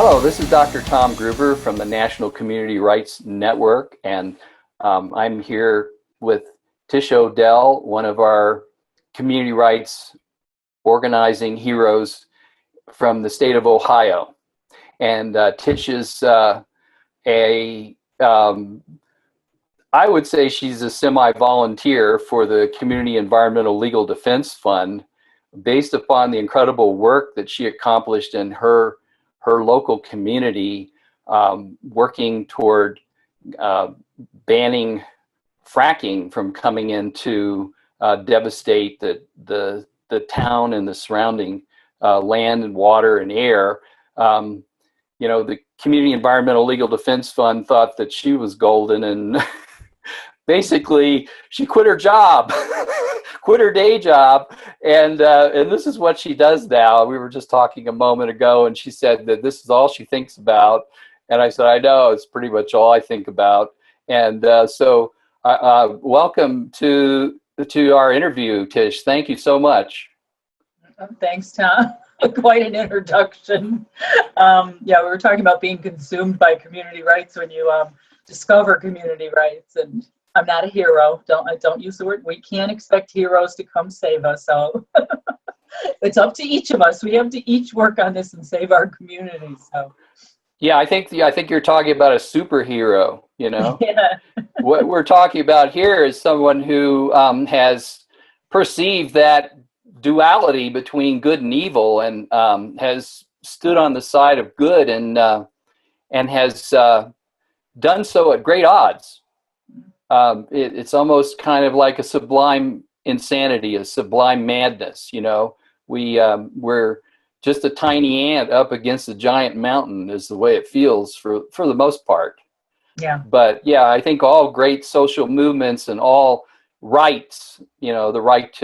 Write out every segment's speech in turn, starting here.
Hello, this is Dr. Tom Gruber from the National Community Rights Network, and I'm here with Tish O'Dell, one of our community rights organizing heroes from the state of Ohio. And Tish is I would say she's a semi-volunteer for the Community Environmental Legal Defense Fund, based upon the incredible work that she accomplished in her local community, working toward banning fracking from coming in to devastate the town and the surrounding land and water and air. The Community Environmental Legal Defense Fund thought that she was golden, and basically she quit her job, quit her day job, and this is what she does now. We were just talking a moment ago, and she said that this is all she thinks about. And I said, I know, it's pretty much all I think about. And so welcome to our interview, Tish. Thank you so much. Thanks, Tom. Quite an introduction. We were talking about being consumed by community rights when you discover community rights, and I'm not a hero. I don't use the word. We can't expect heroes to come save us. So it's up to each of us. We have to each work on this and save our communities. So yeah, I think you're talking about a superhero. Yeah. What we're talking about here is someone who has perceived that duality between good and evil, and has stood on the side of good, and has done so at great odds. It's almost kind of like a sublime insanity, a sublime madness. We're just a tiny ant up against a giant mountain is the way it feels for the most part. Yeah. But yeah, I think all great social movements and all rights, the right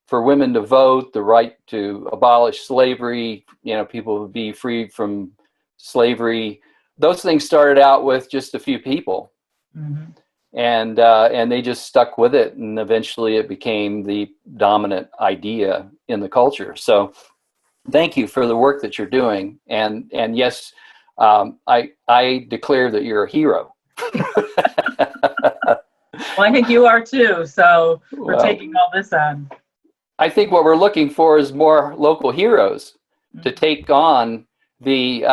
for women to vote, the right to abolish slavery, people to be free from slavery. Those things started out with just a few people. Mm-hmm. And they just stuck with it, and eventually it became the dominant idea in the culture. So thank you for the work that you're doing. And yes, I declare that you're a hero. Well, I think you are too. So we're taking all this on. I think what we're looking for is more local heroes to take on the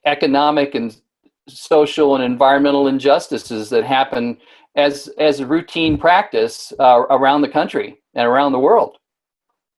economic and social and environmental injustices that happen as a routine practice around the country and around the world.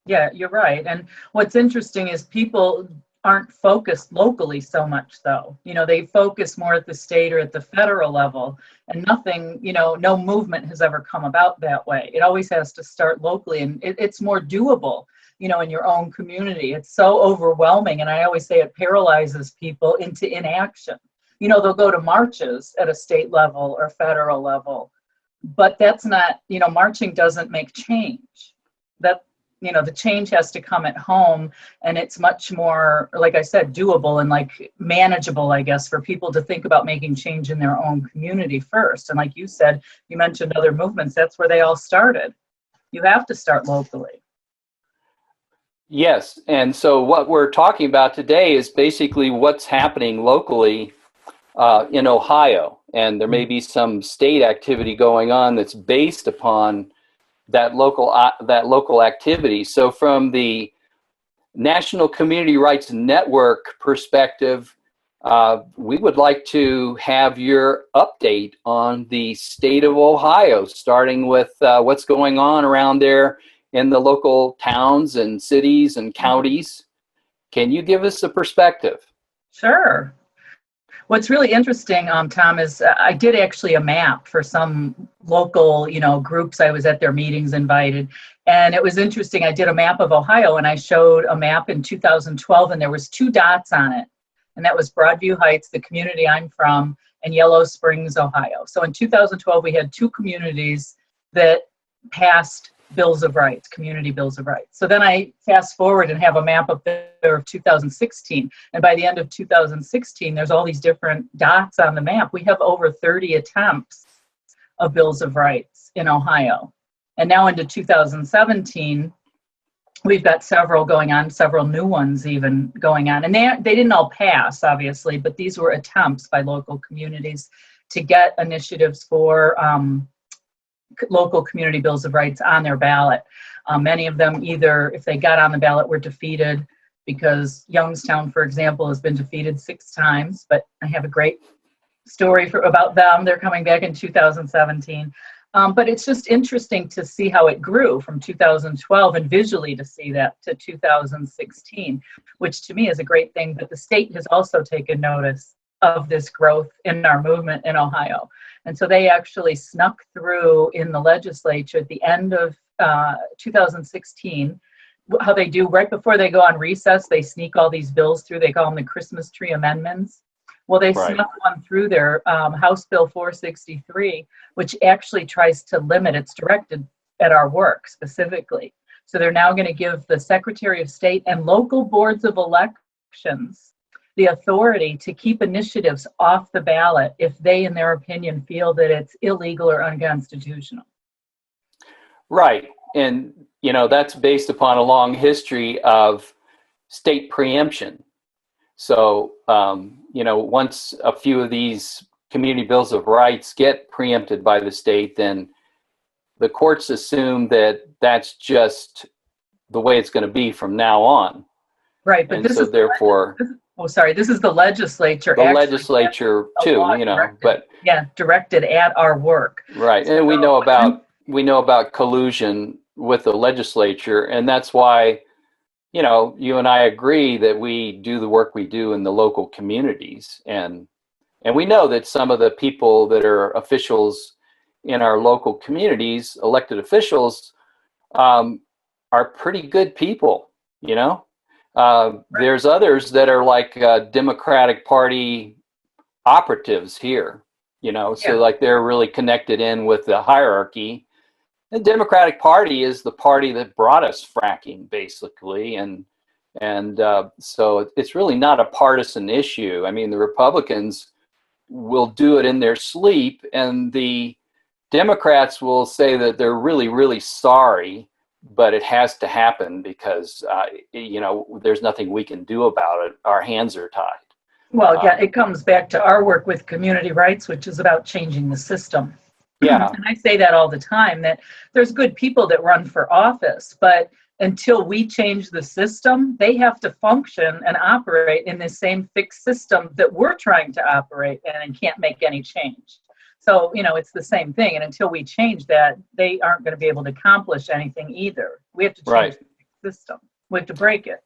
Yeah, you're right. And what's interesting is people aren't focused locally so much, though. They focus more at the state or at the federal level, and nothing, no movement has ever come about that way. It always has to start locally, and it's more doable, in your own community. It's so overwhelming, and I always say it paralyzes people into inaction. They'll go to marches at a state level or federal level, but that's not, marching doesn't make change. The change has to come at home, and it's much more, like I said, doable and like manageable, I guess, for people to think about making change in their own community first. And like you said, you mentioned other movements, that's where they all started. You have to start locally. Yes, and so what we're talking about today is basically what's happening locally in Ohio, and there may be some state activity going on that's based upon that local activity. So from the National Community Rights Network perspective, we would like to have your update on the state of Ohio, starting with what's going on around there in the local towns and cities and counties. Can you give us a perspective? Sure. What's really interesting, Tom, is I did actually a map for some local, groups. I was at their meetings invited, and it was interesting. I did a map of Ohio, and I showed a map in 2012, and there was 2 dots on it, and that was Broadview Heights, the community I'm from, and Yellow Springs, Ohio. So in 2012, we had 2 communities that passed bills of rights, community bills of rights. So then I fast forward and have a map up there of 2016. And by the end of 2016, there's all these different dots on the map. We have over 30 attempts of bills of rights in Ohio. And now into 2017, we've got several going on, several new ones even going on. And they didn't all pass, obviously, but these were attempts by local communities to get initiatives for local community bills of rights on their ballot. Many of them either, if they got on the ballot, were defeated, because Youngstown, for example, has been defeated 6 times, but I have a great story about them. They're coming back in 2017. But it's just interesting to see how it grew from 2012 and visually to see that to 2016, which to me is a great thing. But the state has also taken notice of this growth in our movement in Ohio. And so they actually snuck through in the legislature at the end of 2016, how they do right before they go on recess, they sneak all these bills through. They call them the Christmas tree amendments. Well, they snuck one through there, House Bill 463, which actually tries to limit, it's directed at our work specifically. So they're now going to give the Secretary of State and local boards of elections the authority to keep initiatives off the ballot if they, in their opinion, feel that it's illegal or unconstitutional. Right. And, you know, that's based upon a long history of state preemption. So, you know, once a few of these community bills of rights get preempted by the state, then the courts assume that that's just the way it's going to be from now on. Right, but and this so is therefore this is the legislature. The legislature too, you know, directed, but directed at our work. Right, and we know about collusion with the legislature, and that's why, you know, you and I agree that we do the work we do in the local communities, and we know that some of the people that are officials in our local communities, elected officials, are pretty good people, you know. There's others that are like Democratic Party operatives here, you know, so like they're really connected in with the hierarchy. The Democratic Party is the party that brought us fracking, basically, and so it's really not a partisan issue. I mean, the Republicans will do it in their sleep, and the Democrats will say that they're really, really sorry, but it has to happen because, you know, there's nothing we can do about it. Our hands are tied. Well, it comes back to our work with community rights, which is about changing the system. Yeah. And I say that all the time, that there's good people that run for office, but until we change the system, they have to function and operate in the same fixed system that we're trying to operate in and can't make any change. So, you know, it's the same thing. And until we change that, they aren't going to be able to accomplish anything either. We have to change the system. We have to break it.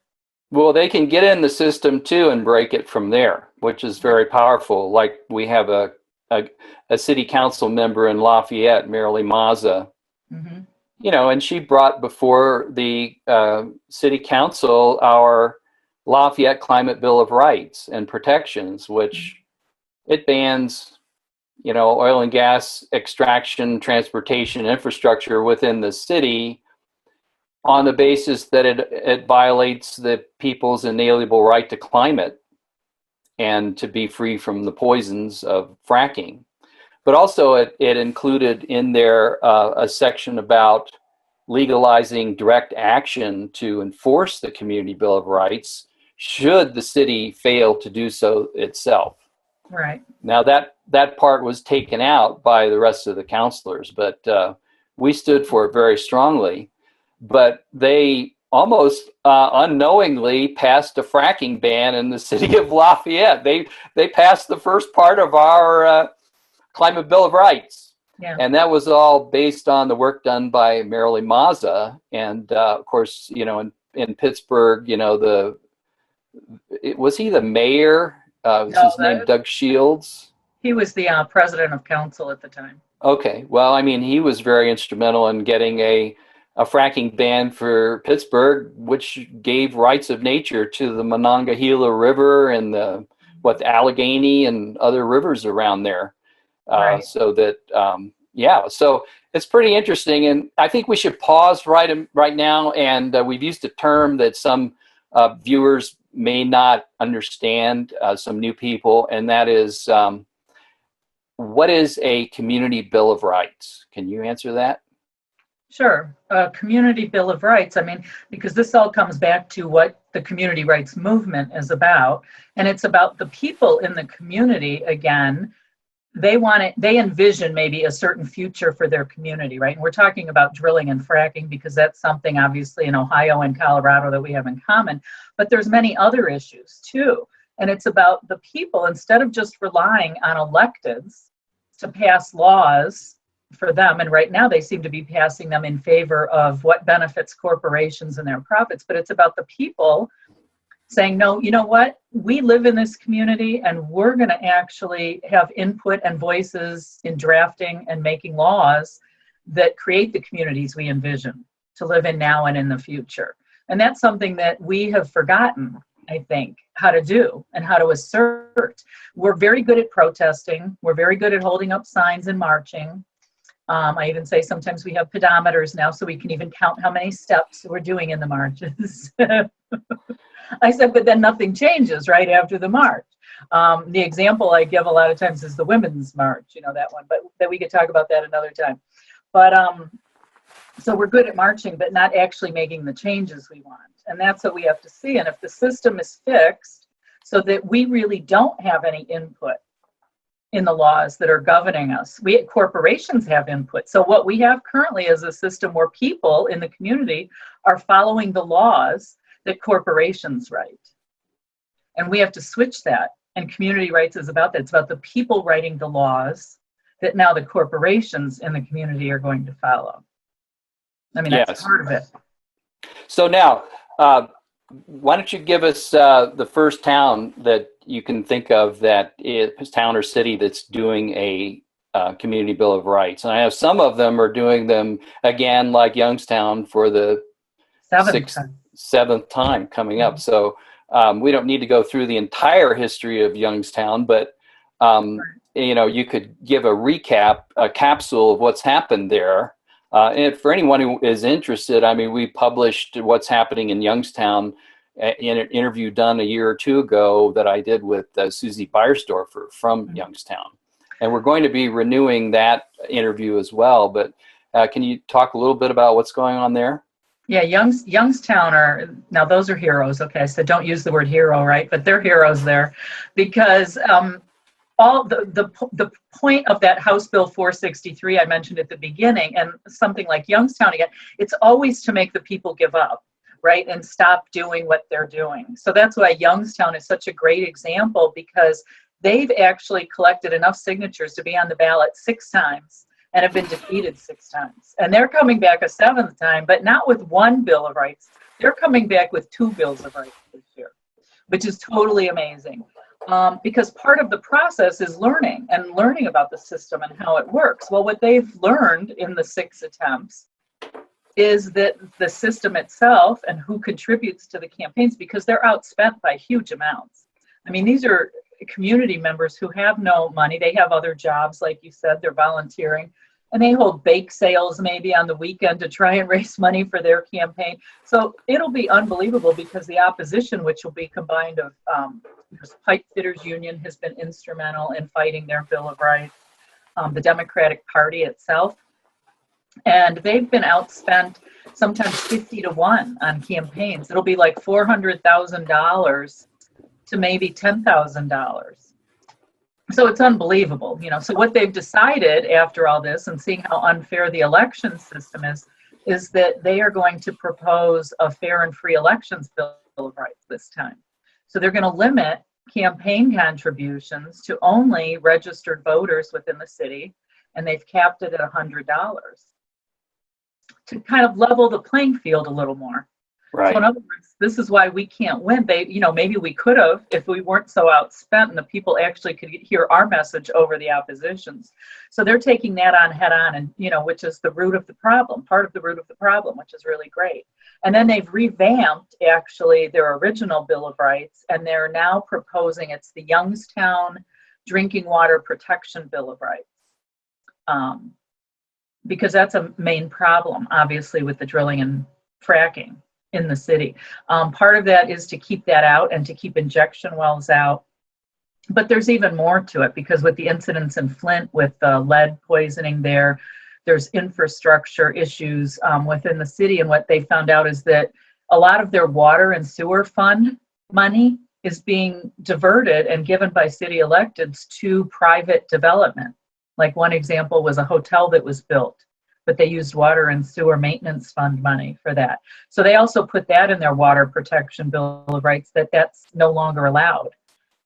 Well, they can get in the system too and break it from there, which is very powerful. Like we have a city council member in Lafayette, Marilee Mazza, you know, and she brought before the city council our Lafayette Climate Bill of Rights and Protections, which it bans, you know, oil and gas extraction, transportation, infrastructure within the city on the basis that it violates the people's inalienable right to climate and to be free from the poisons of fracking. But also it included in there a section about legalizing direct action to enforce the Community Bill of Rights should the city fail to do so itself. Right. Now that part was taken out by the rest of the councilors, but we stood for it very strongly. But they almost unknowingly passed a fracking ban in the city of Lafayette. They passed the first part of our Climate Bill of Rights. Yeah. And that was all based on the work done by Marilee Mazza. And of course, you know, in Pittsburgh, you know, was he the mayor? Was his name Doug Shields? He was the president of council at the time. Okay. Well, I mean, he was very instrumental in getting a fracking ban for Pittsburgh, which gave rights of nature to the Monongahela River and the Allegheny and other rivers around there. So that, so it's pretty interesting. And I think we should pause right now. And we've used a term that some viewers may not understand, some new people, and that is, what is a community bill of rights? Can you answer that? Sure. Community Bill of Rights. I mean, because this all comes back to what the community rights movement is about. And it's about the people in the community, again. They envision maybe a certain future for their community, right? And we're talking about drilling and fracking because that's something obviously in Ohio and Colorado that we have in common. But there's many other issues too. And it's about the people, instead of just relying on electeds to pass laws for them. And right now they seem to be passing them in favor of what benefits corporations and their profits. But it's about the people saying, no, you know what? We live in this community and we're going to actually have input and voices in drafting and making laws that create the communities we envision to live in now and in the future. And that's something that we have forgotten, I think, how to do and how to assert. We're very good at protesting. We're very good at holding up signs and marching. I even say sometimes we have pedometers now so we can even count how many steps we're doing in the marches. I said, but then nothing changes right after the march. The example I give a lot of times is the Women's March, that one, but that we could talk about that another time. But so we're good at marching, but not actually making the changes we want. And that's what we have to see. And if the system is fixed so that we really don't have any input in the laws that are governing us, corporations have input. So what we have currently is a system where people in the community are following the laws that corporations write. And we have to switch that. And community rights is about that. It's about the people writing the laws that now the corporations in the community are going to follow. I mean, that's part of it. So now, why don't you give us the first town that you can think of that is town or city that's doing a community bill of rights? And I have some of them are doing them again, like Youngstown, for the seventh time coming up. So we don't need to go through the entire history of Youngstown, but you could give a recap, a capsule of what's happened there. And for anyone who is interested, I mean, we published what's happening in Youngstown in an interview done a year or two ago that I did with Susie Beiersdorfer from Youngstown. And we're going to be renewing that interview as well. But can you talk a little bit about what's going on there? Yeah, Youngstown now those are heroes. Okay, so don't use the word hero, right? But they're heroes there because all the point of that House Bill 463 I mentioned at the beginning, and something like Youngstown again, it's always to make the people give up, right, and stop doing what they're doing. So that's why Youngstown is such a great example, because they've actually collected enough signatures to be on the ballot 6 times and have been defeated 6 times. And they're coming back a 7th time, but not with one Bill of Rights. They're coming back with 2 Bills of Rights this year, which is totally amazing. Because part of the process is learning about the system and how it works. Well, what they've learned in the 6 attempts is that the system itself and who contributes to the campaigns, because they're outspent by huge amounts. I mean, these are community members who have no money. They have other jobs, like you said, they're volunteering, and they hold bake sales maybe on the weekend to try and raise money for their campaign. So it'll be unbelievable, because the opposition, which will be combined of Pipe Fitters Union has been instrumental in fighting their Bill of Rights, the Democratic Party itself, and they've been outspent sometimes 50-1 on campaigns. It'll be like $400,000 to maybe $10,000. So it's unbelievable, So what they've decided after all this, and seeing how unfair the election system is that they are going to propose a fair and free elections Bill of Rights this time. So they're going to limit campaign contributions to only registered voters within the city, and they've capped it at $100 to kind of level the playing field a little more. Right. So in other words, this is why we can't win. Maybe we could have if we weren't so outspent and the people actually could hear our message over the opposition's. So they're taking that on head on, and which is the root of the problem, part of the root of the problem, which is really great. And then they've revamped actually their original Bill of Rights, and they're now proposing it's the Youngstown Drinking Water Protection Bill of Rights, because that's a main problem, obviously, with the drilling and fracking in the city. Part of that is to keep that out and to keep injection wells out. But there's even more to it, because with the incidents in Flint with the lead poisoning there, There's infrastructure issues within the city, and what they found out is that a lot of their water and sewer fund money is being diverted and given by city electeds to private development. Like one example was a hotel that was built, but they used water and sewer maintenance fund money for that. So they also put that in their water protection bill of rights, that that's no longer allowed,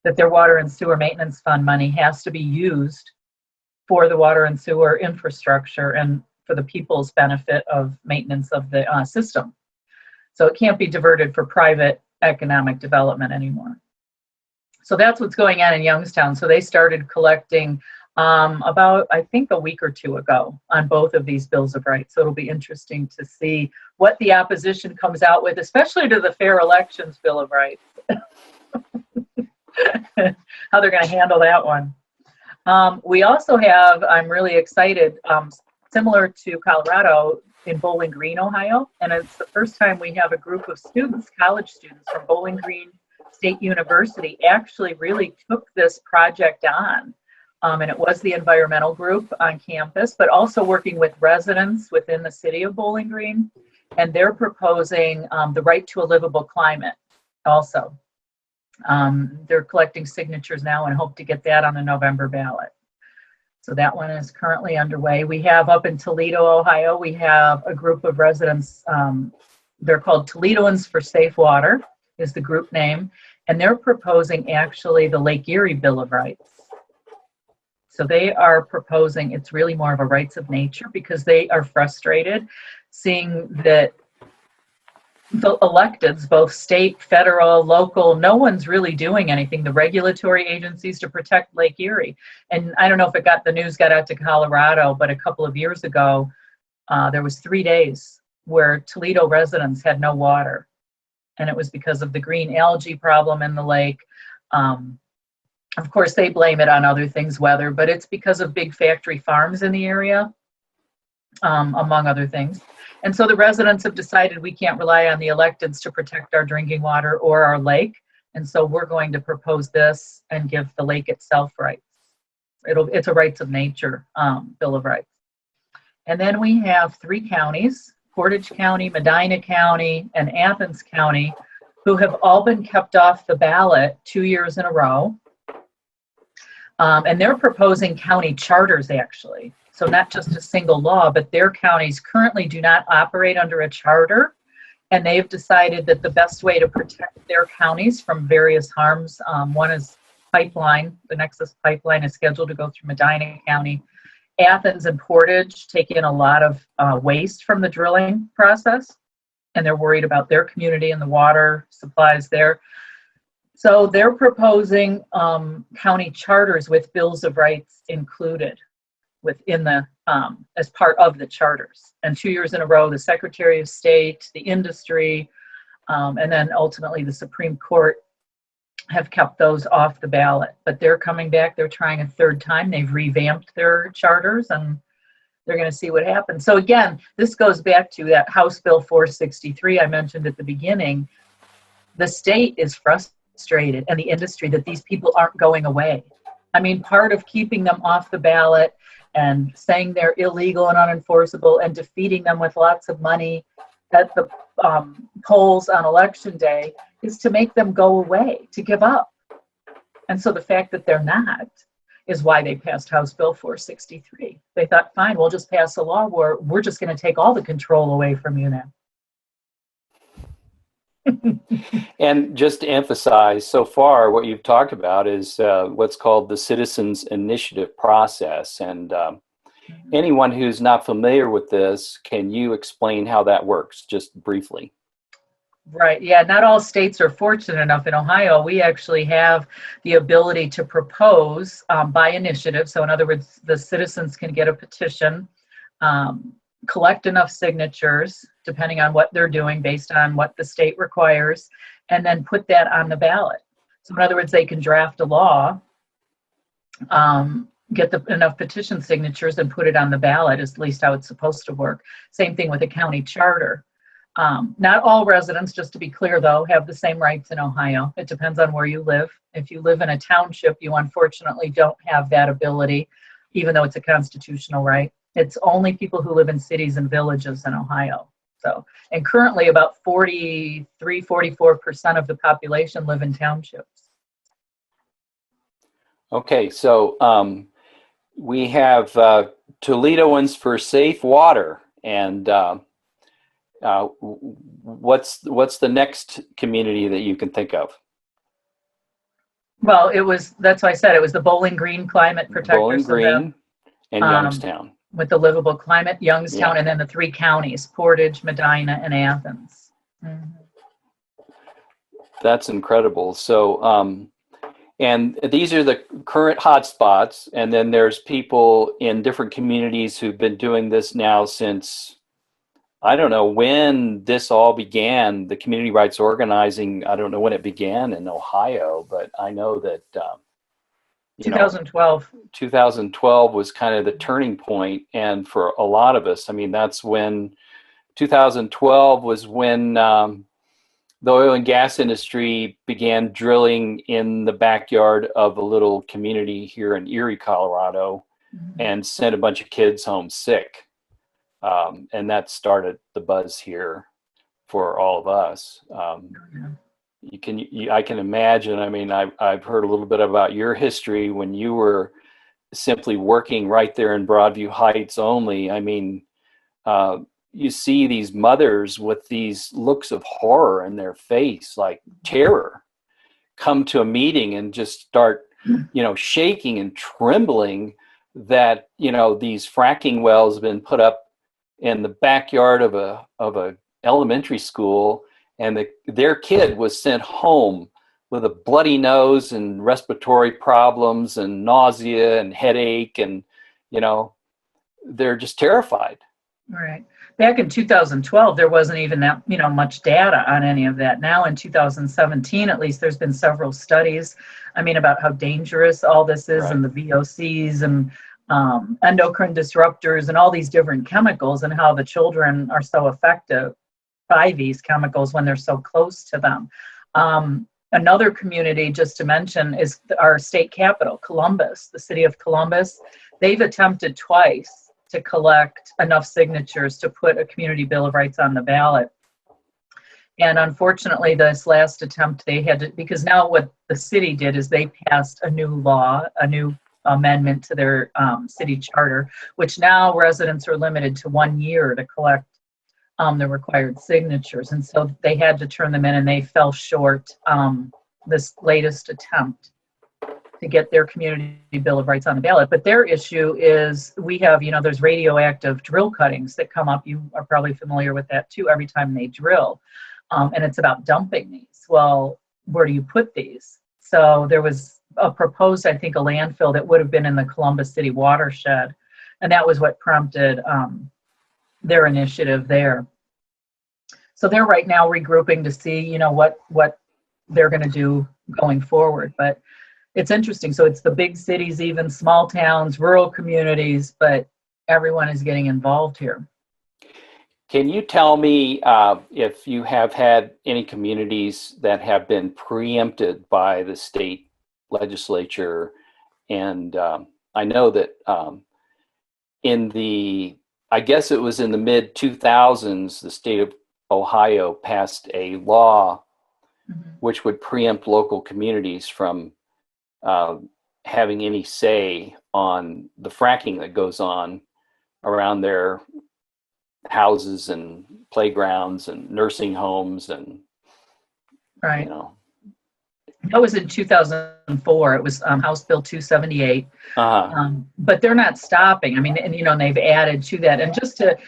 that their water and sewer maintenance fund money has to be used for the water and sewer infrastructure and for the people's benefit of maintenance of the system. So it can't be diverted for private economic development anymore. So that's what's going on in Youngstown. So they started collecting about, I think, a week or two ago on both of these bills of rights. So it'll be interesting to see what the opposition comes out with, especially to the Fair Elections Bill of Rights. How they're going to handle that one. We also have, I'm really excited, similar to Colorado, in Bowling Green, Ohio, and it's the first time we have a group of students, college students from Bowling Green State University, actually really took this project on. And it was the environmental group on campus, but also working with residents within the city of Bowling Green, and they're proposing the right to a livable climate also. They're collecting signatures now and hope to get that on the November ballot. So that one is currently underway. We have up in Toledo, Ohio, we have a group of residents, they're called Toledoans for Safe Water is the group name, and they're proposing actually the Lake Erie Bill of Rights. So they are proposing, it's really more of a rights of nature, because they are frustrated seeing that the electeds, both state, federal, local, no one's really doing anything, the regulatory agencies, to protect Lake Erie. And I don't know if the news got out to Colorado, but a couple of years ago, there was 3 days where Toledo residents had no water. And it was because of the green algae problem in the lake. Of course, they blame it on other things, weather, but it's because of big factory farms in the area, among other things. And so the residents have decided we can't rely on the electeds to protect our drinking water or our lake. And so we're going to propose this and give the lake itself rights. It's a rights of nature Bill of Rights. And then we have 3 counties, Portage County, Medina County, and Athens County, who have all been kept off the ballot 2 years in a row. And they're proposing county charters, actually. So not just a single law, but their counties currently do not operate under a charter. And they've decided that the best way to protect their counties from various harms, one is pipeline. The Nexus Pipeline is scheduled to go through Medina County. Athens and Portage take in a lot of waste from the drilling process, and they're worried about their community and the water supplies there. So they're proposing county charters with bills of rights included within the as part of the charters. And 2 years in a row, the Secretary of State, the industry, and then ultimately the Supreme Court have kept those off the ballot. But they're coming back. They're trying a third time. They've revamped their charters, and they're going to see what happens. So again, this goes back to that House Bill 463 I mentioned at the beginning. The state is frustrated, and the industry, that these people aren't going away. I mean, part of keeping them off the ballot and saying they're illegal and unenforceable and defeating them with lots of money at the polls on election day is to make them go away, to give up. And so the fact that they're not is why they passed House Bill 463. They thought, fine, we'll just pass a law where we're just going to take all the control away from you now. And just to emphasize, so far what you've talked about is what's called the Citizens Initiative process. And anyone who's not familiar with this, can you explain how that works, just briefly? Right. Yeah. Not all states are fortunate enough. In Ohio, we actually have the ability to propose by initiative. So in other words, the citizens can get a petition, collect enough signatures, depending on what they're doing based on what the state requires, and then put that on the ballot. So in other words, they can draft a law, get enough petition signatures and put it on the ballot, is at least how it's supposed to work. Same thing with a county charter. Not all residents, just to be clear though, have the same rights in Ohio. It depends on where you live. If you live in a township, you unfortunately don't have that ability, even though it's a constitutional right. It's only people who live in cities and villages in Ohio. So, and currently about 44% of the population live in townships. Okay, so we have Toledoans for safe water, and what's the next community that you can think of? Well, that's why I said it was the Bowling Green Climate Protectors. Bowling Green and Youngstown. With the Livable Climate, Youngstown, Yeah. and then the 3 counties, Portage, Medina, and Athens. Mm-hmm. That's incredible. So, and these are the current hotspots, and then there's people in different communities who've been doing this now since, I don't know when this all began, the community rights organizing. I don't know when it began in Ohio, but I know that 2012. 2012 was kind of the turning point, and for a lot of us, I mean, that's when 2012 was when the oil and gas industry began drilling in the backyard of a little community here in Erie, Colorado, Mm-hmm. and sent a bunch of kids home sick. And that started the buzz here for all of us. I can imagine, I mean, I've heard a little bit about your history when you were simply working right there in Broadview Heights only. I mean, you see these mothers with these looks of horror in their face, like terror, come to a meeting and just start, shaking and trembling that, these fracking wells have been put up in the backyard of a elementary school, and their kid was sent home with a bloody nose and respiratory problems and nausea and headache, and they're just terrified. Right. Back in 2012, there wasn't even that, much data on any of that. Now in 2017, at least, there's been several studies, about how dangerous all this is, right, and the VOCs and endocrine disruptors and all these different chemicals, and how the children are so affected by these chemicals when they're so close to them. Another community, just to mention, is our state capital, Columbus, the city of Columbus. They've attempted twice to collect enough signatures to put a community bill of rights on the ballot. And unfortunately, this last attempt they had to, because now what the city did is they passed a new law, a new amendment to their city charter, which now residents are limited to 1 year to collect the required signatures. And so they had to turn them in, and they fell short this latest attempt to get their community bill of rights on the ballot. But their issue is we have, there's radioactive drill cuttings that come up. You are probably familiar with that too, every time they drill. And it's about dumping these. Well, where do you put these? So there was a proposed, I think, a landfill that would have been in the Columbus City watershed. And that was what prompted their initiative there. So they're right now regrouping to see, what they're going to do going forward. But it's interesting. So it's the big cities, even small towns, rural communities, but everyone is getting involved here. Can you tell me if you have had any communities that have been preempted by the state legislature? And I know that I guess it was in the mid 2000s, the state of Ohio passed a law which would preempt local communities from having any say on the fracking that goes on around their houses and playgrounds and nursing homes and right. That was in 2004. It was House Bill 278. But they're not stopping. And they've added to that. And just to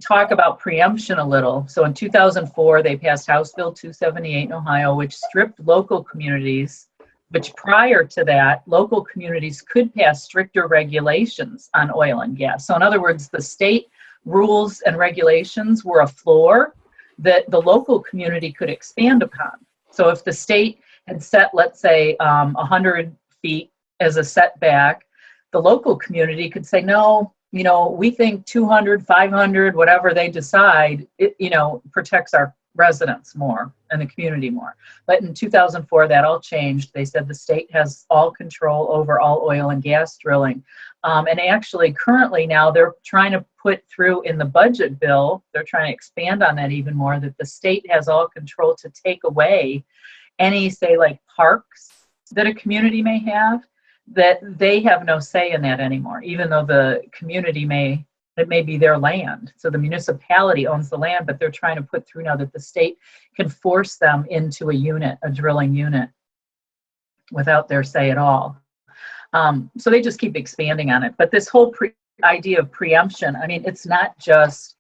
talk about preemption a little. So in 2004, they passed House Bill 278 in Ohio, which stripped local communities, which prior to that, local communities could pass stricter regulations on oil and gas. So in other words, the state rules and regulations were a floor that the local community could expand upon. So if the state had set, let's say, 100 feet as a setback, the local community could say, no, we think 200, 500, whatever they decide, it, protects our residents more and the community more. But in 2004, that all changed. They said the state has all control over all oil and gas drilling. And actually, currently now, they're trying to put through in the budget bill, they're trying to expand on that even more, that the state has all control to take away any, say, like parks that a community may have, that they have no say in that anymore, even though the community it may be their land. So the municipality owns the land, but they're trying to put through now that the state can force them into a drilling unit without their say at all. So they just keep expanding on it. But this whole idea of preemption, I mean, it's not just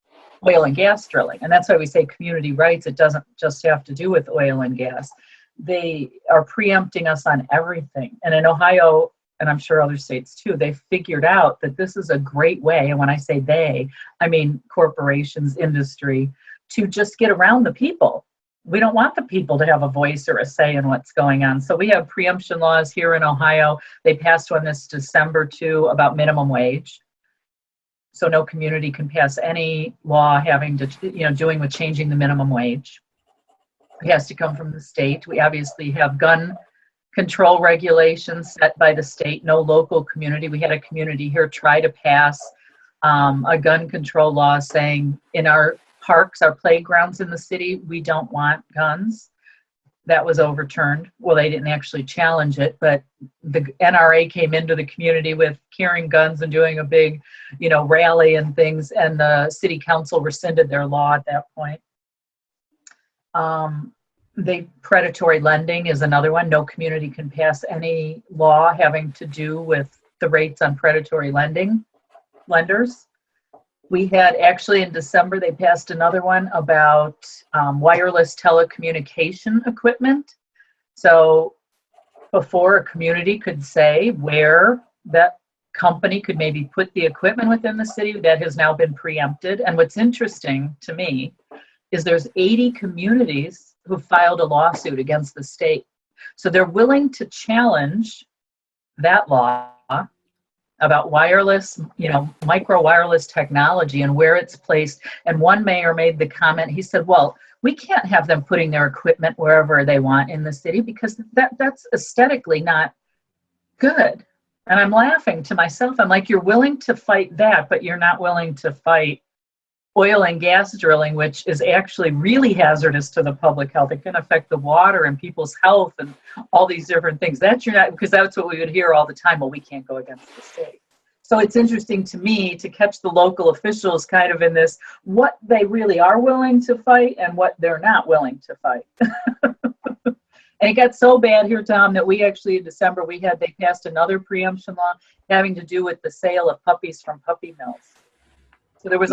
oil and gas drilling. And that's why we say community rights. It doesn't just have to do with oil and gas. They are preempting us on everything. And in Ohio, and I'm sure other states too, they figured out that this is a great way, and when I say they, I mean corporations, industry, to just get around the people. We don't want the people to have a voice or a say in what's going on. So we have preemption laws here in Ohio. They passed one this December too about minimum wage. So no community can pass any law having to, doing with changing the minimum wage. It has to come from the state. We obviously have gun control regulations set by the state, no local community. We had a community here try to pass a gun control law saying in our parks, our playgrounds in the city, we don't want guns. That was overturned. Well, they didn't actually challenge it, but the NRA came into the community with carrying guns and doing a big, rally and things, and the city council rescinded their law at that point. The predatory lending is another one. No community can pass any law having to do with the rates on predatory lenders. We had actually in December, they passed another one about wireless telecommunication equipment. So before, a community could say where that company could maybe put the equipment within the city. That has now been preempted. And what's interesting to me is there's 80 communities who filed a lawsuit against the state. So they're willing to challenge that law about wireless, micro wireless technology and where it's placed. And one mayor made the comment, he said, well, we can't have them putting their equipment wherever they want in the city because that's aesthetically not good. And I'm laughing to myself. I'm like, you're willing to fight that, but you're not willing to fight oil and gas drilling, which is actually really hazardous to the public health. It can affect the water and people's health and all these different things. Because that's what we would hear all the time. Well, we can't go against the state. So it's interesting to me to catch the local officials kind of in this, what they really are willing to fight and what they're not willing to fight. And it got so bad here, Tom, that we actually in December, they passed another preemption law having to do with the sale of puppies from puppy mills. So there was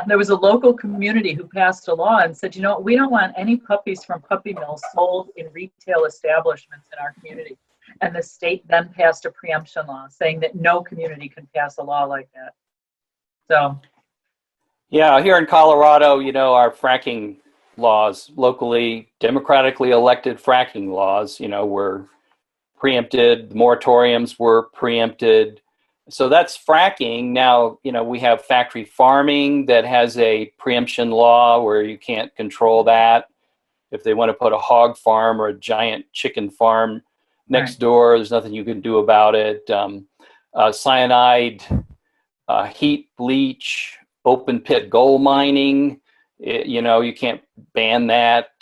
there was a local community who passed a law and said, we don't want any puppies from puppy mills sold in retail establishments in our community. And the state then passed a preemption law saying that no community can pass a law like that. So. Yeah, here in Colorado, our fracking laws, locally, democratically elected fracking laws, were preempted. The moratoriums were preempted. So that's fracking. Now, we have factory farming that has a preemption law where you can't control that. If they want to put a hog farm or a giant chicken farm next door, there's nothing you can do about it. Cyanide, heat bleach, open pit gold mining, you can't ban that.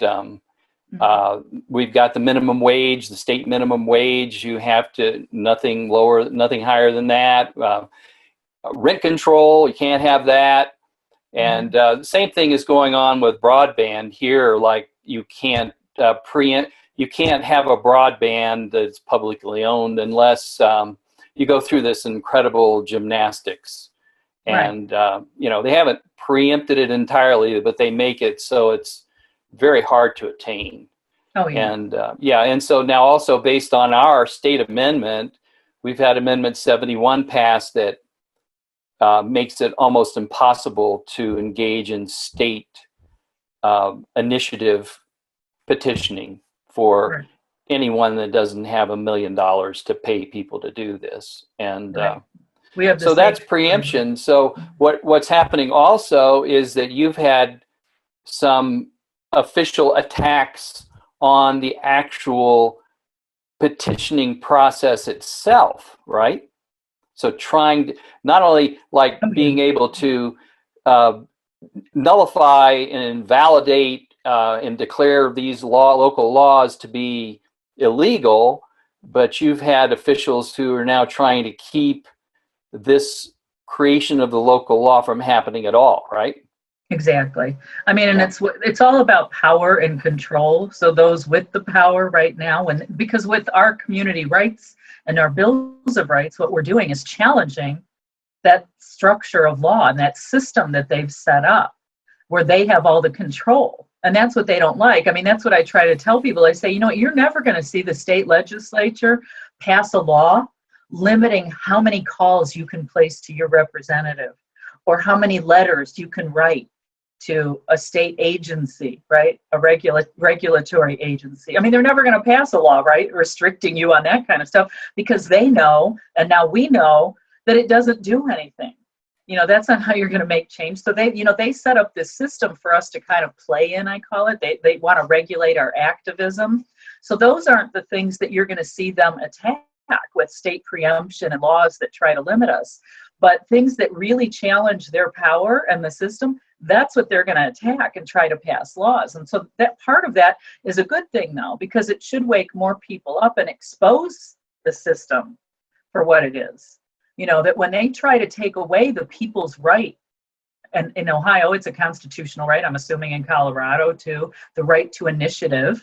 We've got the minimum wage, the state minimum wage. You have to nothing higher than that. Rent control, you can't have that. And same thing is going on with broadband here. Like you can't you can't have a broadband that's publicly owned unless you go through this incredible gymnastics. And they haven't preempted it entirely, but they make it so it's very hard to attain. Oh, yeah. And and so now also based on our state amendment, we've had Amendment 71 passed that makes it almost impossible to engage in state initiative petitioning for anyone that doesn't have $1 million to pay people to do this. And we have so that's preemption. So what's happening also is that you've had some official attacks on the actual petitioning process itself, right? So trying to, not only like being able to nullify and invalidate and declare these local laws to be illegal, but you've had officials who are now trying to keep this creation of the local law from happening at all, right? Exactly. I mean, and it's all about power and control. So those with the power right now, because with our community rights and our bills of rights, what we're doing is challenging that structure of law and that system that they've set up where they have all the control. And that's what they don't like. I mean, that's what I try to tell people. I say, you know, you're never going to see the state legislature pass a law limiting how many calls you can place to your representative or how many letters you can write to a state agency, right? A regulatory agency. I mean, they're never going to pass a law, right? Restricting you on that kind of stuff because they know, and now we know, that it doesn't do anything. You know, that's not how you're going to make change. So they set up this system for us to kind of play in, I call it. They want to regulate our activism. So those aren't the things that you're going to see them attack with state preemption and laws that try to limit us. But things that really challenge their power and the system, that's what they're going to attack and try to pass laws. And so that part of that is a good thing now, because it should wake more people up and expose the system for what it is. You know, that when they try to take away the people's right, and in Ohio, it's a constitutional right, I'm assuming in Colorado too, the right to initiative.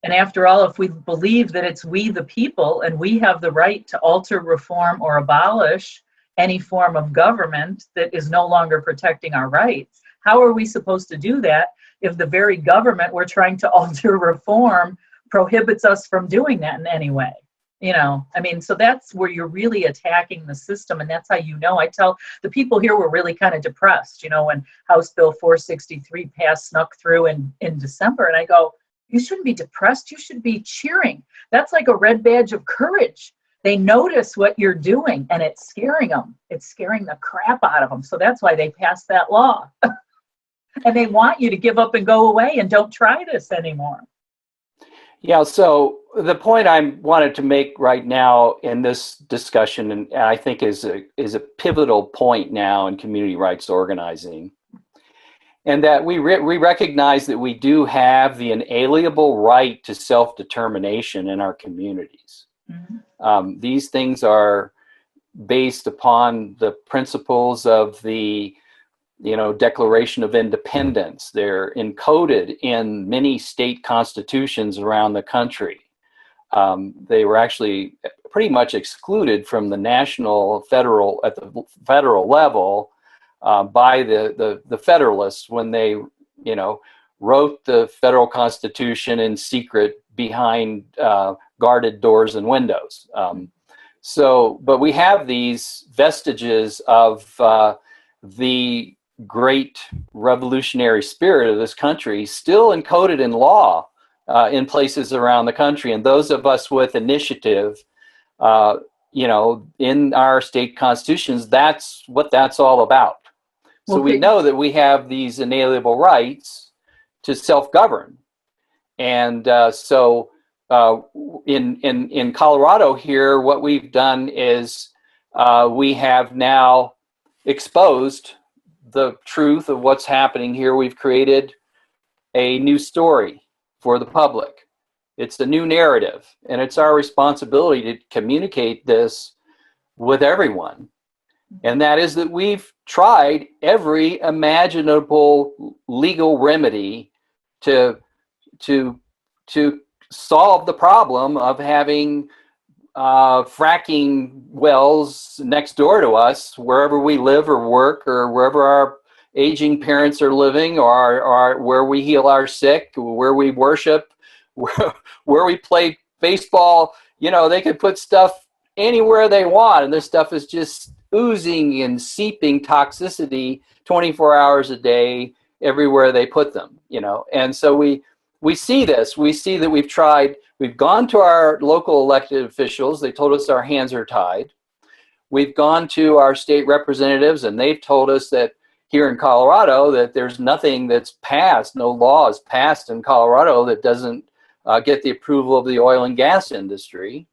And after all, if we believe that it's we the people and we have the right to alter, reform, or abolish any form of government that is no longer protecting our rights, how are we supposed to do that if the very government we're trying to alter, reform, prohibits us from doing that in any way? You know, I mean, so that's where you're really attacking the system. And that's how, you know, I tell the people here were really kind of depressed, you know, when House Bill 463 snuck through in December. And I go, you shouldn't be depressed. You should be cheering. That's like a red badge of courage. They notice what you're doing and it's scaring them. It's scaring the crap out of them. So that's why they passed that law. And they want you to give up and go away and don't try this anymore. Yeah, so the point I wanted to make right now in this discussion, and I think is a pivotal point now in community rights organizing, and that we recognize that we do have the inalienable right to self-determination in our communities. Mm-hmm. These things are based upon the principles of the Declaration of Independence. They're encoded in many state constitutions around the country. They were actually pretty much excluded from the at the federal level by the Federalists when they, wrote the federal Constitution in secret behind guarded doors and windows. But we have these vestiges of the great revolutionary spirit of this country still encoded in law in places around the country. And those of us with initiative, in our state constitutions, that's what that's all about. So we know that we have these inalienable rights to self-govern. And so in Colorado here, what we've done is we have now exposed the truth of what's happening here. We've created a new story for the public. It's a new narrative, and it's our responsibility to communicate this with everyone. And that is that we've tried every imaginable legal remedy to solve the problem of having fracking wells next door to us, wherever we live or work, or wherever our aging parents are living, or where we heal our sick, where we worship, where we play baseball. They could put stuff anywhere they want, and this stuff is just oozing and seeping toxicity 24 hours a day everywhere they put them. And so we see this. We see that we've gone to our local elected officials. They told us our hands are tied. We've gone to our state representatives, and they've told us that here in Colorado that there's nothing that's passed, no law is passed in Colorado that doesn't get the approval of the oil and gas industry.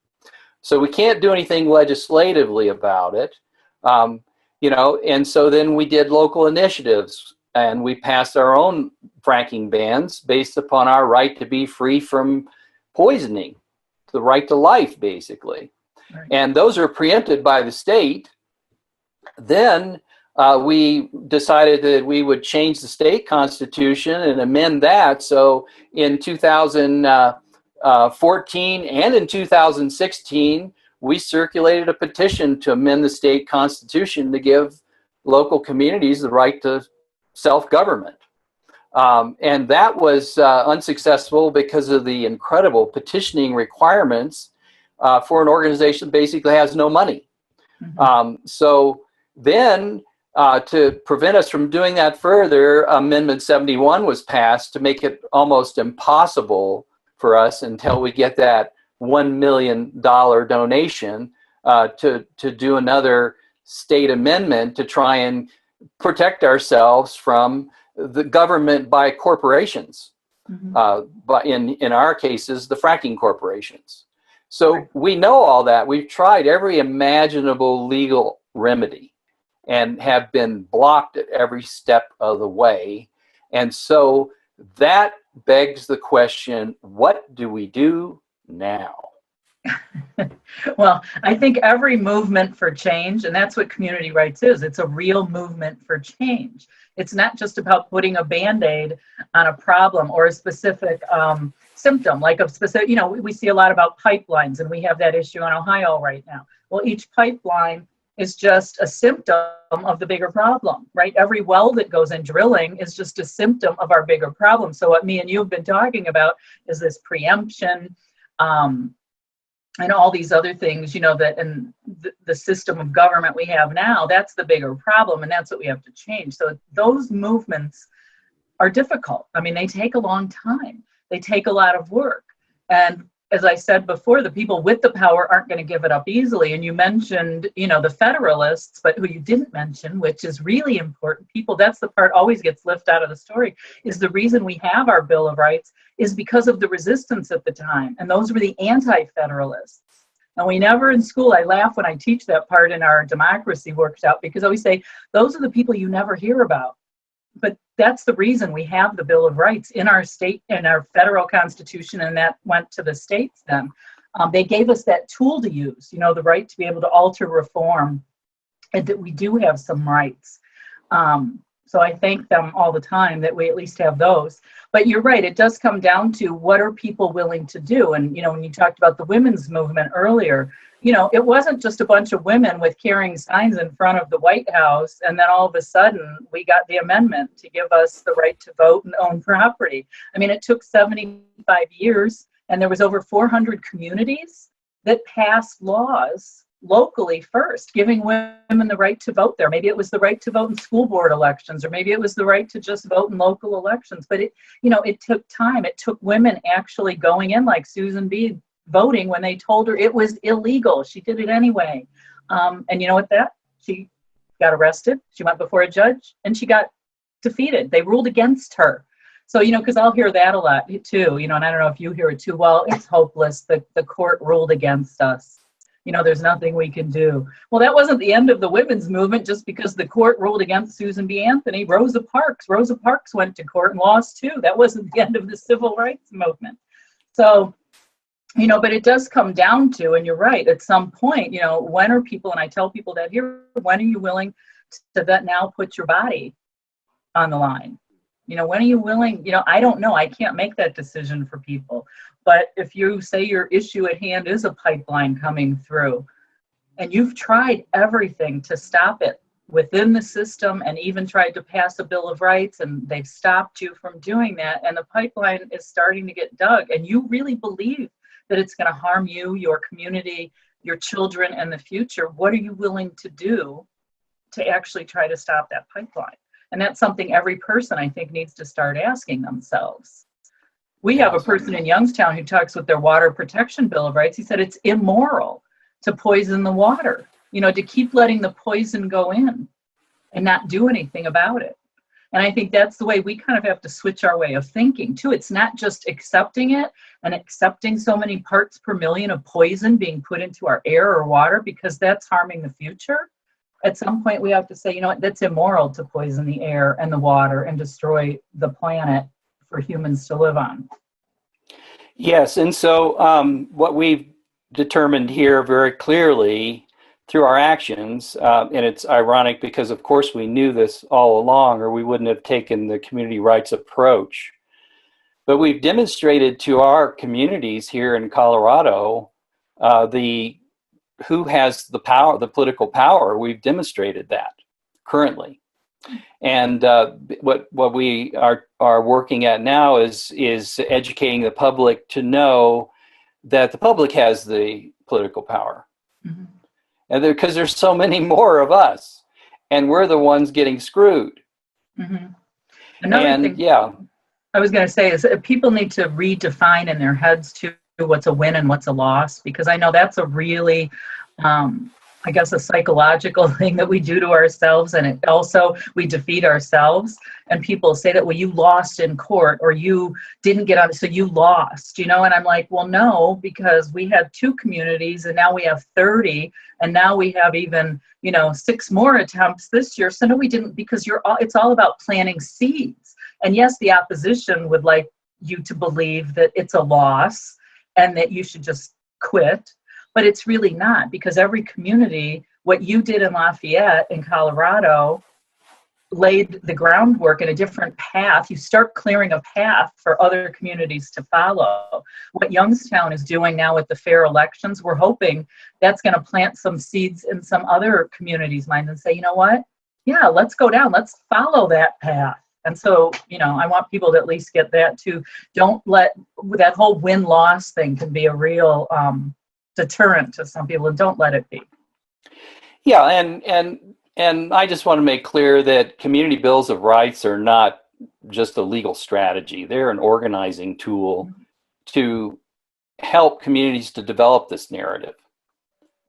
So we can't do anything legislatively about it. And so then we did local initiatives, and we passed our own fracking bans based upon our right to be free from poisoning, the right to life, basically. Right. And those are preempted by the state. Then we decided that we would change the state constitution and amend that. So in 2014 and in 2016, we circulated a petition to amend the state constitution to give local communities the right to self-government. And that was unsuccessful because of the incredible petitioning requirements for an organization that basically has no money. Mm-hmm. So then, to prevent us from doing that further, Amendment 71 was passed to make it almost impossible for us until we get that $1 million donation to do another state amendment to try and protect ourselves from the government by corporations. Mm-hmm. But in our cases, the fracking corporations. So we know all that. We've tried every imaginable legal remedy and have been blocked at every step of the way. And so that begs the question, what do we do now? Well, I think every movement for change, and that's what community rights is, it's a real movement for change. It's not just about putting a Band-Aid on a problem or a specific symptom, like a specific, we see a lot about pipelines, and we have that issue in Ohio right now. Well, each pipeline is just a symptom of the bigger problem, right? Every well that goes in drilling is just a symptom of our bigger problem. So what me and you have been talking about is this preemption, and all these other things, that in the system of government we have now, that's the bigger problem, and that's what we have to change. So those movements are difficult. I mean, they take a long time. They take a lot of work. And as I said before, the people with the power aren't going to give it up easily. And you mentioned, the Federalists, but who you didn't mention, which is really important, people, that's the part always gets left out of the story, is the reason we have our Bill of Rights is because of the resistance at the time. And those were the anti-Federalists. And we never in school, I laugh when I teach that part in our democracy workshop, because I always say, those are the people you never hear about. But that's the reason we have the Bill of Rights in our state and our federal constitution, and that went to the states then. They gave us that tool to use, the right to be able to alter reform, and that we do have some rights. So I thank them all the time that we at least have those. But you're right, it does come down to what are people willing to do? And, when you talked about the women's movement earlier, it wasn't just a bunch of women with carrying signs in front of the White House, and then all of a sudden we got the amendment to give us the right to vote and own property. I mean, it took 75 years, and there was over 400 communities that passed laws locally first, giving women the right to vote there. Maybe it was the right to vote in school board elections, or maybe it was the right to just vote in local elections. But it took time. It took women actually going in, like Susan B., voting when they told her it was illegal. She did it anyway. And you know what she got arrested. She went before a judge and she got defeated. They ruled against her. So, because I'll hear that a lot too, and I don't know if you hear it too. Well, it's hopeless. The court ruled against us. There's nothing we can do. Well, that wasn't the end of the women's movement just because the court ruled against Susan B. Anthony. Rosa Parks went to court and lost too. That wasn't the end of the civil rights movement. So, but it does come down to, and you're right, at some point, when are people, and I tell people that here, when are you willing to now put your body on the line? When are you willing, I don't know, I can't make that decision for people. But if you say your issue at hand is a pipeline coming through, and you've tried everything to stop it within the system and even tried to pass a Bill of Rights, and they've stopped you from doing that, and the pipeline is starting to get dug, and you really believe that it's going to harm you, your community, your children, and the future, what are you willing to do to actually try to stop that pipeline? And that's something every person, I think, needs to start asking themselves. We have a person in Youngstown who talks with their water protection Bill of Rights. He said it's immoral to poison the water, to keep letting the poison go in and not do anything about it. And I think that's the way we kind of have to switch our way of thinking too. It's not just accepting it and accepting so many parts per million of poison being put into our air or water, because that's harming the future. At some point we have to say, you know what, that's immoral to poison the air and the water and destroy the planet for humans to live on. Yes, and so what we've determined here very clearly through our actions, and it's ironic because of course we knew this all along or we wouldn't have taken the community rights approach, but we've demonstrated to our communities here in Colorado who has the power, the political power. We've demonstrated that currently. And what we are working at now is educating the public to know that the public has the political power. Mm-hmm. And because there's so many more of us, and we're the ones getting screwed. Mm-hmm. Another thing, yeah, I was going to say is that people need to redefine in their heads too what's a win and what's a loss, because I know that's a really I guess a psychological thing that we do to ourselves, and it also we defeat ourselves. And people say that, well, you lost in court or you didn't get on, so you lost, you know. And I'm like, well, no, because we had 2 communities and now we have 30, and now we have even, you know, 6 more attempts this year. So no, we didn't, because it's all about planting seeds. And yes, the opposition would like you to believe that it's a loss and that you should just quit. But it's really not, because every community, what you did in Lafayette in Colorado, laid the groundwork in a different path. You start clearing a path for other communities to follow. What Youngstown is doing now with the fair elections, we're hoping that's going to plant some seeds in some other communities' minds and say, you know what? Yeah, let's go down. Let's follow that path. And so, you know, I want people to at least get that too. Don't let that whole win-loss thing can be a real deterrent to some people, and don't let it be. Yeah, and I just want to make clear that community bills of rights are not just a legal strategy. They're an organizing tool to help communities to develop this narrative.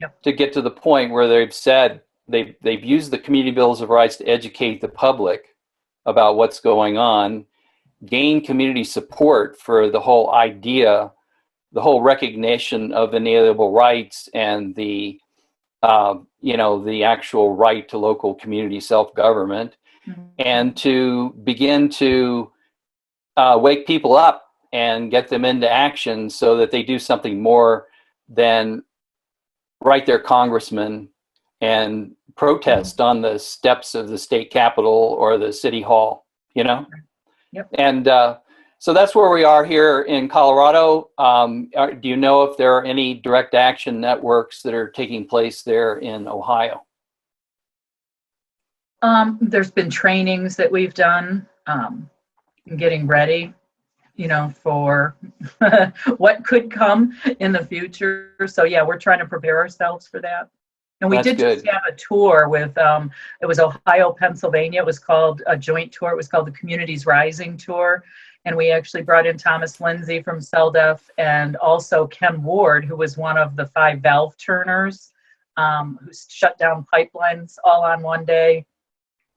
Yep. To get to the point where they've said they've used the community bills of rights to educate the public about what's going on, gain community support for the whole idea, the whole recognition of inalienable rights and the the actual right to local community self-government, mm-hmm. and to begin to wake people up and get them into action so that they do something more than write their congressman and protest mm-hmm. on the steps of the state capitol or the city hall, you know? Yep. And so that's where we are here in Colorado. Do you know if there are any direct action networks that are taking place there in Ohio? There's been trainings that we've done, getting ready, you know, for what could come in the future. So yeah, we're trying to prepare ourselves for that. And we did just have a tour with, it was Ohio, Pennsylvania. It was called a joint tour. It was called the Communities Rising Tour. And we actually brought in Thomas Lindsay from CellDef and also Ken Ward, who was one of the 5 valve turners who shut down pipelines all on one day.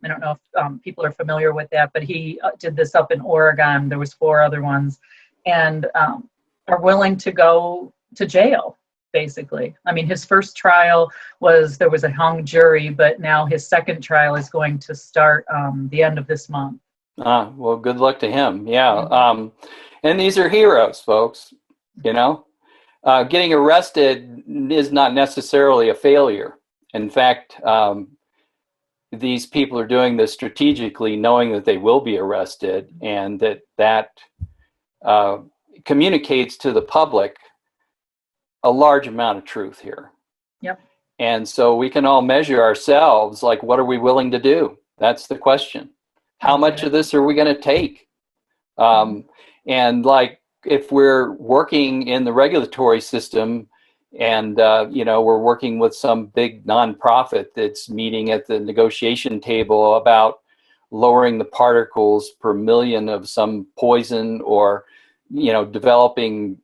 I don't know if people are familiar with that, but he did this up in Oregon. There was 4 other ones, and are willing to go to jail, basically. I mean, his first trial there was a hung jury, but now his second trial is going to start the end of this month. Well, good luck to him. Yeah. And these are heroes, folks. You know, getting arrested is not necessarily a failure. In fact, these people are doing this strategically, knowing that they will be arrested, and that communicates to the public a large amount of truth here. Yep. And so we can all measure ourselves, like, what are we willing to do? That's the question. How much of this are we going to take? And like, if we're working in the regulatory system and, we're working with some big nonprofit that's meeting at the negotiation table about lowering the particles per million of some poison, or, developing,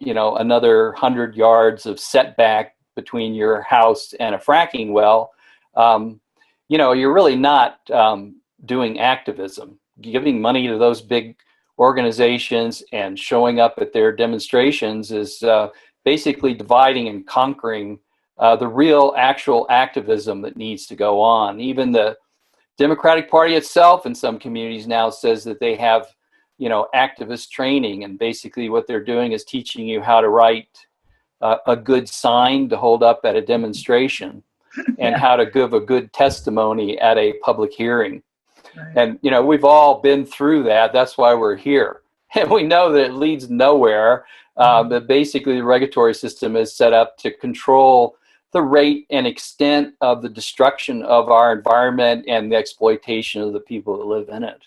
another 100 yards of setback between your house and a fracking well, you're really not doing activism. Giving money to those big organizations and showing up at their demonstrations is basically dividing and conquering the real actual activism that needs to go on. Even the Democratic Party itself in some communities now says that they have, activist training, and basically what they're doing is teaching you how to write a good sign to hold up at a demonstration and how to give a good testimony at a public hearing. Right. And, we've all been through that. That's why we're here. And we know that it leads nowhere. But basically the regulatory system is set up to control the rate and extent of the destruction of our environment and the exploitation of the people that live in it.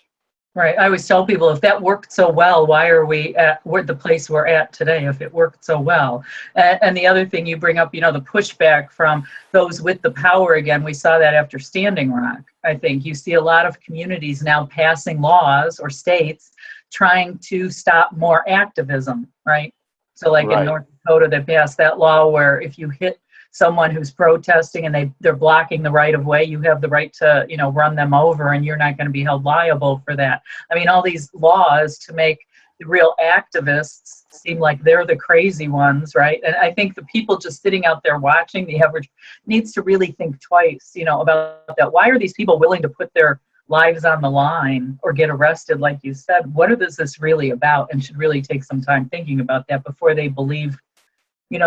Right. I always tell people, if that worked so well, why are we at the place we're at today if it worked so well? And the other thing you bring up, the pushback from those with the power, again, we saw that after Standing Rock. I think you see a lot of communities now passing laws, or states trying to stop more activism, right? So like in North Dakota, they passed that law where if you hit someone who's protesting and they're blocking the right of way, you have the right to, run them over, and you're not going to be held liable for that. I mean, all these laws to make the real activists seem like they're the crazy ones, right? And I think the people just sitting out there watching, the average, needs to really think twice, about that. Why are these people willing to put their lives on the line or get arrested, like you said? What is this really about? And should really take some time thinking about that before they believe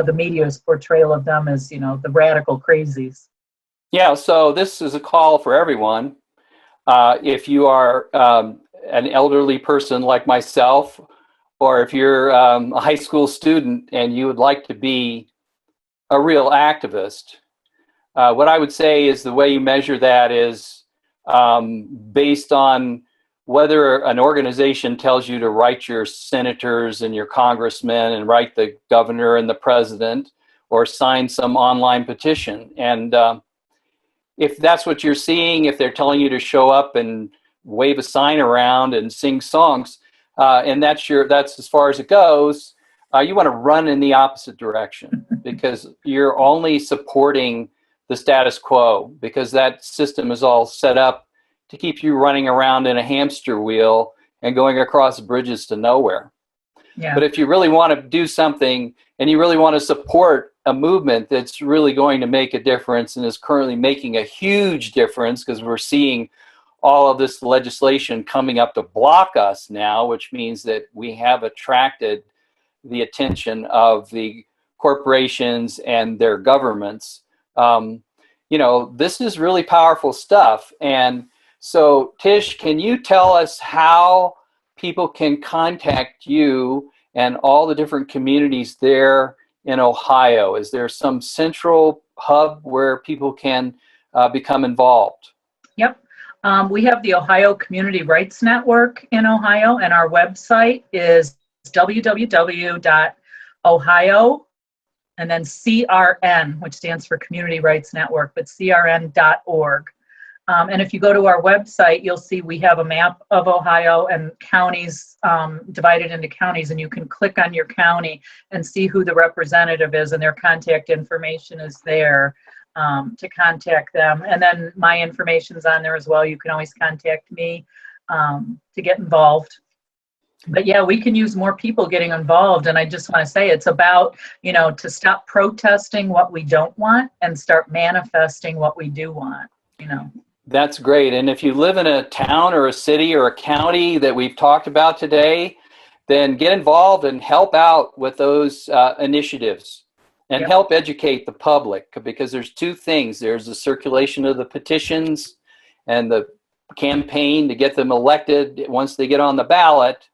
the media's portrayal of them as, the radical crazies. Yeah, so this is a call for everyone. If you are an elderly person like myself, or if you're a high school student and you would like to be a real activist, what I would say is the way you measure that is based on whether an organization tells you to write your senators and your congressmen and write the governor and the president, or sign some online petition. And if that's what you're seeing, if they're telling you to show up and wave a sign around and sing songs, and that's as far as it goes, you want to run in the opposite direction, because you're only supporting the status quo, because that system is all set up to keep you running around in a hamster wheel and going across bridges to nowhere. Yeah. But if you really want to do something and you really want to support a movement that's really going to make a difference and is currently making a huge difference, because we're seeing all of this legislation coming up to block us now, which means that we have attracted the attention of the corporations and their governments. This is really powerful stuff. And so, Tish, can you tell us how people can contact you and all the different communities there in Ohio? Is there some central hub where people can become involved? Yep. We have the Ohio Community Rights Network in Ohio, and our website is www.ohio, and then CRN, which stands for Community Rights Network, but crn.org. And if you go to our website, you'll see we have a map of Ohio and counties, divided into counties, and you can click on your county and see who the representative is, and their contact information is there to contact them. And then my information's on there as well. You can always contact me to get involved. But yeah, we can use more people getting involved. And I just want to say it's about, to stop protesting what we don't want and start manifesting what we do want, That's great. And if you live in a town or a city or a county that we've talked about today, then get involved and help out with those initiatives and help educate the public, because there's two things. There's the circulation of the petitions and the campaign to get them elected once they get on the ballot.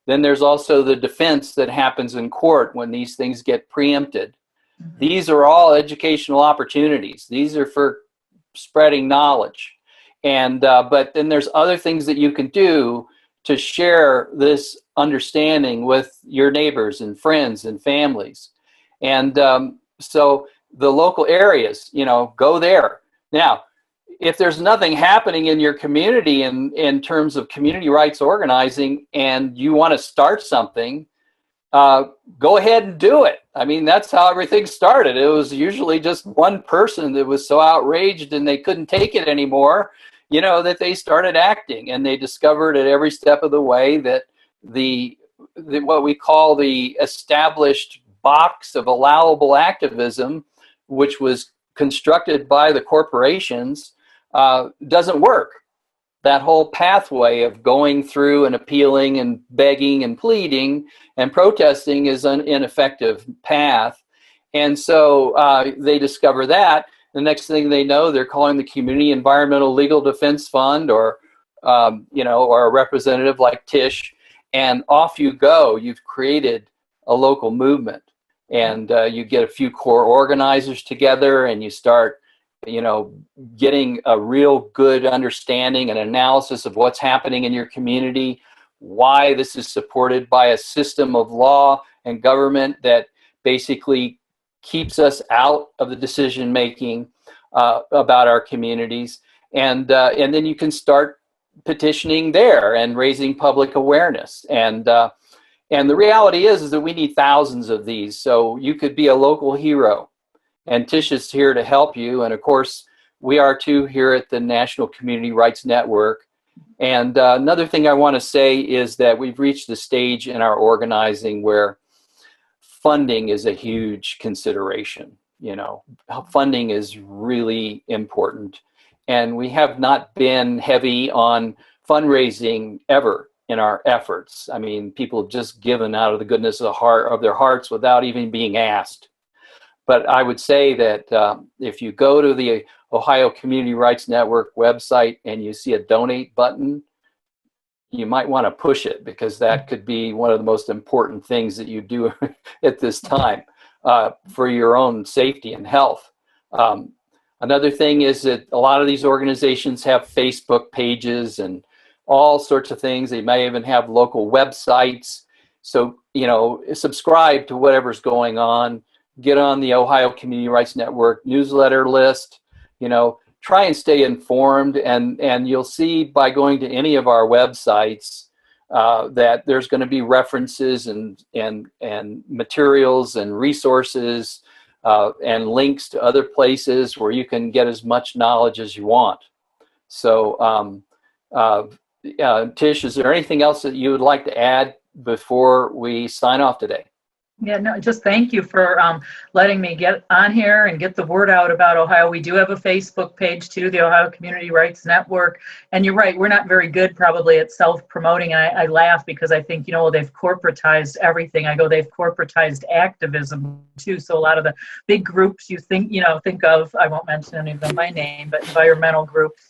Then there's also the defense that happens in court when these things get preempted. Mm-hmm. These are all educational opportunities. These are for spreading knowledge. And but then there's other things that you can do to share this understanding with your neighbors and friends and families. And so the local areas, go there. Now, if there's nothing happening in your community in terms of community rights organizing, and you want to start something, go ahead and do it. I mean, that's how everything started. It was usually just one person that was so outraged and they couldn't take it anymore. that they started acting, and they discovered at every step of the way that the what we call the established box of allowable activism, which was constructed by the corporations, doesn't work. That whole pathway of going through and appealing and begging and pleading and protesting is an ineffective path. And so they discover that. The next thing they know, they're calling the Community Environmental Legal Defense Fund, or or a representative like Tish, and off you go. You've created a local movement, and you get a few core organizers together, and you start getting a real good understanding and analysis of what's happening in your community, why this is supported by a system of law and government that basically keeps us out of the decision making about our communities, and then you can start petitioning there and raising public awareness. And the reality is that we need thousands of these, so you could be a local hero. And Tish is here to help you. And of course, we are too here at the National Community Rights Network. And another thing I want to say is that we've reached the stage in our organizing where funding is a huge consideration. Funding is really important. And we have not been heavy on fundraising ever in our efforts. I mean, people have just given out of the goodness of their hearts without even being asked. But I would say that if you go to the Ohio Community Rights Network website and you see a donate button, you might want to push it, because that could be one of the most important things that you do at this time for your own safety and health. Another thing is that a lot of these organizations have Facebook pages and all sorts of things. They may even have local websites. So, subscribe to whatever's going on. Get on the Ohio Community Rights Network newsletter list. Try and stay informed, and you'll see by going to any of our websites that there's going to be references and materials and resources and links to other places where you can get as much knowledge as you want. So, Tish, is there anything else that you would like to add before we sign off today? Yeah, no, just thank you for letting me get on here and get the word out about Ohio. We do have a Facebook page too, the Ohio Community Rights Network. And you're right, we're not very good probably at self-promoting. I laugh because I think, they've corporatized everything. I go, they've corporatized activism too. So a lot of the big groups you think of, I won't mention any of them by name, but environmental groups,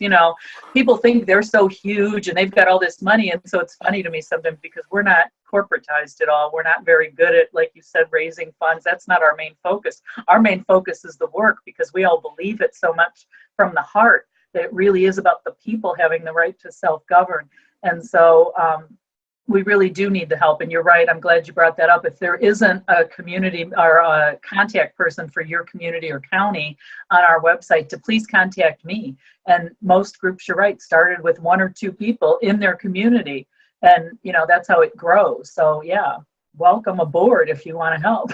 people think they're so huge and they've got all this money. And so it's funny to me sometimes because we're not corporatized at all. We're not very good at, like you said, raising funds. That's not our main focus. Our main focus is the work, because we all believe it so much from the heart that it really is about the people having the right to self-govern. And so we really do need the help. And you're right, I'm glad you brought that up. If there isn't a community or a contact person for your community or county on our website, to please contact me. And most groups, you're right, started with 1 or 2 people in their community. And, that's how it grows. So, yeah, welcome aboard if you want to help.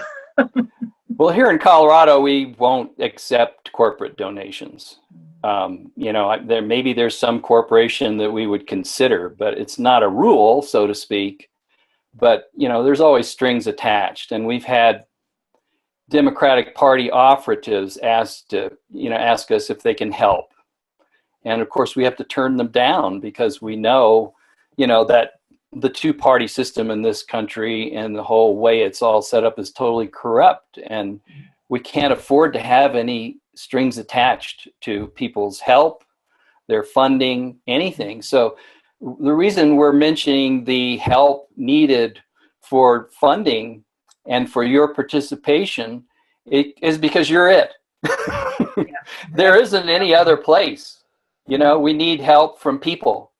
Well, here in Colorado, we won't accept corporate donations. There's some corporation that we would consider, but it's not a rule, so to speak. But, there's always strings attached. And we've had Democratic Party operatives ask us if they can help. And, of course, we have to turn them down because we know that the two-party system in this country and the whole way it's all set up is totally corrupt, and we can't afford to have any strings attached to people's help, their funding, anything. So the reason we're mentioning the help needed for funding and for your participation is because you're it. There isn't any other place. We need help from people.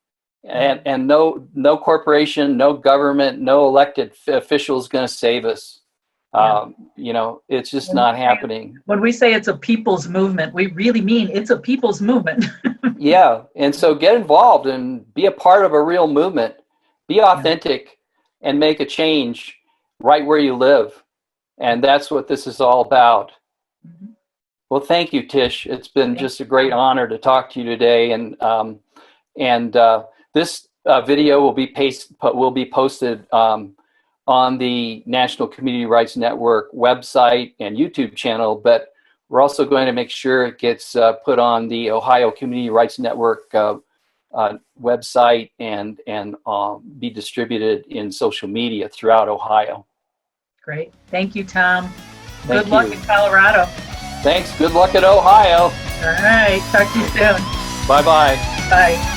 And no corporation, no government, no elected official is going to save us. It's just not happening. When we say it's a people's movement, we really mean it's a people's movement. Yeah. And so get involved and be a part of a real movement. Be authentic and make a change right where you live. And that's what this is all about. Mm-hmm. Well, thank you, Tish. It's been just a great honor to talk to you today. And And this video will be posted on the National Community Rights Network website and YouTube channel, but we're also going to make sure it gets put on the Ohio Community Rights Network website and be distributed in social media throughout Ohio. Great. Thank you, Tom. Thank Good luck you. in Colorado. Thanks. Good luck at Ohio. All right. Talk to you soon. Bye-bye. Bye.